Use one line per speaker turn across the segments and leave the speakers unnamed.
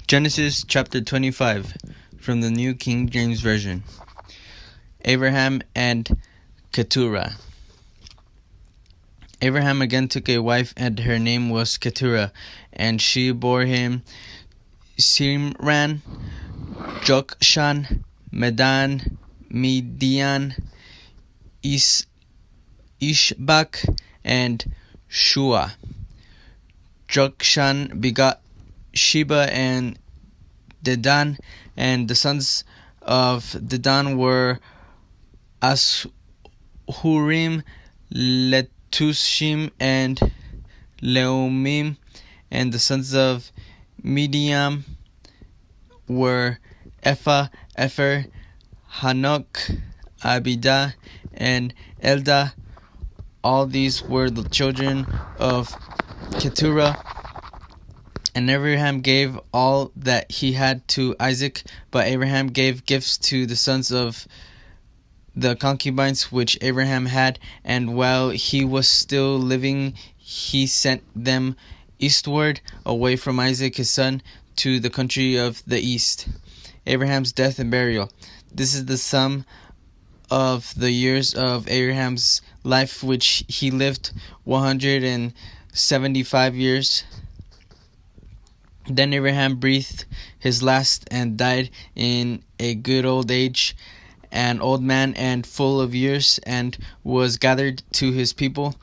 Genesis chapter 25 from the New King James Version. Abraham and Keturah. Abraham again took a wife, and her name was Keturah, and she bore him Simran, Jokshan, Medan, Midian, Ishbak, and Shua. Jokshan begot Sheba and Dedan, and the sons of Dedan were Ashurim, Letushim, and Leumim, and the sons of Midian were Ephah, Epher, Hanok, Abidah, and Eldah. All these were the children of Keturah. And Abraham gave all that he had to Isaac, but Abraham gave gifts to the sons of the concubines which Abraham had, and while he was still living, he sent them eastward, away from Isaac his son, to the country of the east. Abraham's death and burial. This is the sum of the years of Abraham's life, which he lived 175 years. Then Abraham breathed his last and died in a good old age, an old man and full of years, and was gathered to his people.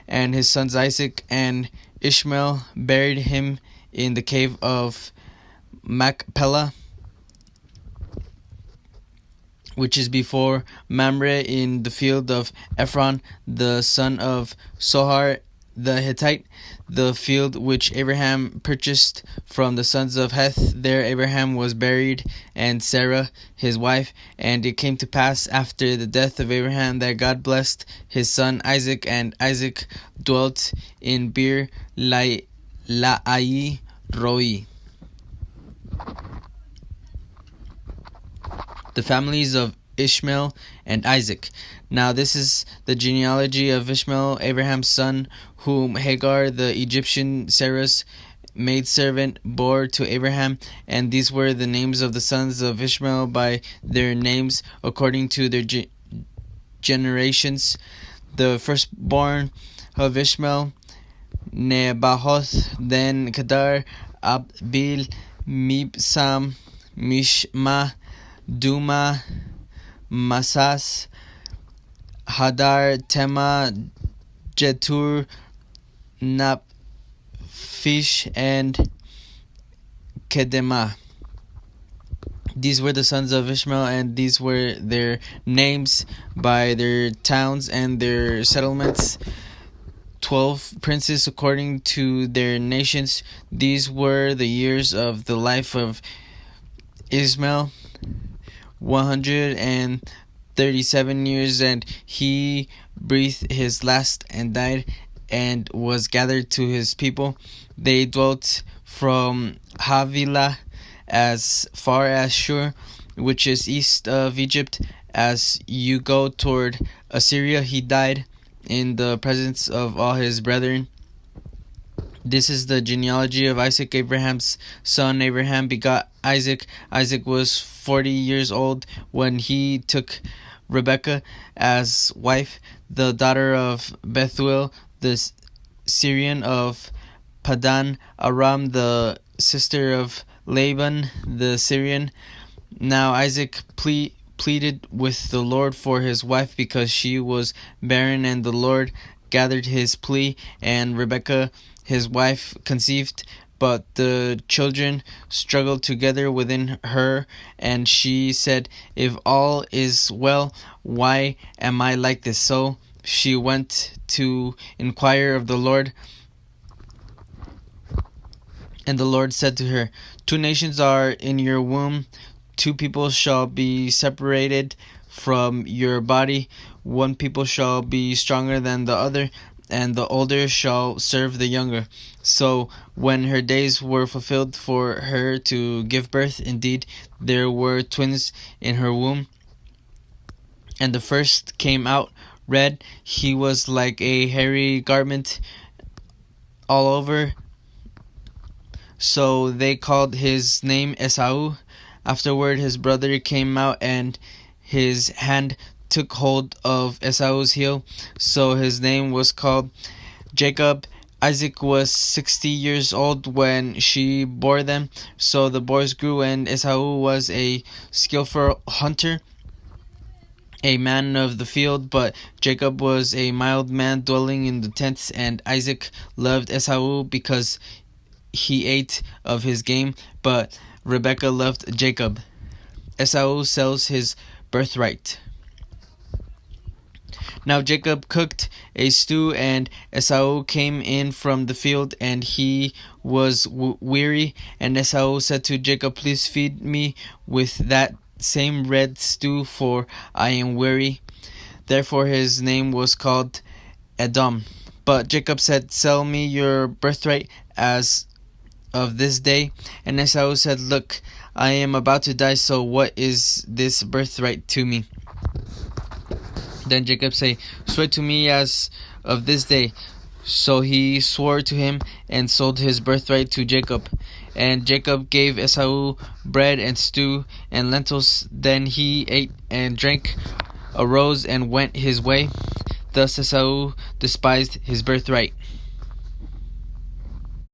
And his sons Isaac and Ishmael buried him in the cave of Machpelah, which is before Mamre, in the field of Ephron, the son of Sohar the Hittite, the field which Abraham purchased from the sons of Heth. There Abraham was buried, and Sarah his wife. And it came to pass after the death of Abraham that God blessed his son Isaac, and Isaac dwelt in Beer Lahai Roi. The families of Ishmael and Isaac. Now this is the genealogy of Ishmael, Abraham's son, whom Hagar the Egyptian, Sarah's maidservant, bore to Abraham. And these were the names of the sons of Ishmael by their names according to their generations. The firstborn of Ishmael, Nebahoth, then Kedar, Abbil, Mibsam, Mishma, Duma, Masas, Hadar, Tema, Jetur, Naphish, and Kedemah. These were the sons of Ishmael, and these were their names by their towns and their settlements. 12 princes according to their nations. These were the years of the life of Ishmael, 137 years, and he breathed his last and died, and was gathered to his people. They dwelt from Havilah as far as Shur, which is east of Egypt, as you go toward Assyria. He died in the presence of all his brethren. This is the genealogy of Isaac, Abraham's son. Abraham begot Isaac. Isaac was 40 years old when he took Rebekah as wife, the daughter of Bethuel, the Syrian of Padan Aram, the sister of Laban the Syrian. Now Isaac pleaded with the Lord for his wife because she was barren, and the Lord gathered his plea, and Rebekah his wife conceived, but the children struggled together within her, and she said, "If all is well, why am I like this?" So she went to inquire of the Lord, and the Lord said to her, "Two nations are in your womb, two people shall be separated from your body, one people shall be stronger than the other, and the older shall serve the younger." So when her days were fulfilled for her to give birth, indeed there were twins in her womb. And the first came out red. He was like a hairy garment all over, So they called his name Esau. Afterward, his brother came out, and his hand took hold of Esau's heel, so his name was called Jacob. Isaac was 60 years old when she bore them, so the boys grew, and Esau was a skillful hunter, a man of the field, but Jacob was a mild man dwelling in the tents, and Isaac loved Esau because he ate of his game, but Rebekah loved Jacob. Esau sells his birthright. Now Jacob cooked a stew, and Esau came in from the field, and he was weary. And Esau said to Jacob, "Please feed me with that same red stew, for I am weary." Therefore his name was called Edom. But Jacob said, "Sell me your birthright as of this day." And Esau said, "Look, I am about to die, so what is this birthright to me?" Then Jacob said, "Swear to me as of this day." So he swore to him and sold his birthright to Jacob. And Jacob gave Esau bread and stew and lentils. Then he ate and drank, arose and went his way. Thus Esau despised his birthright.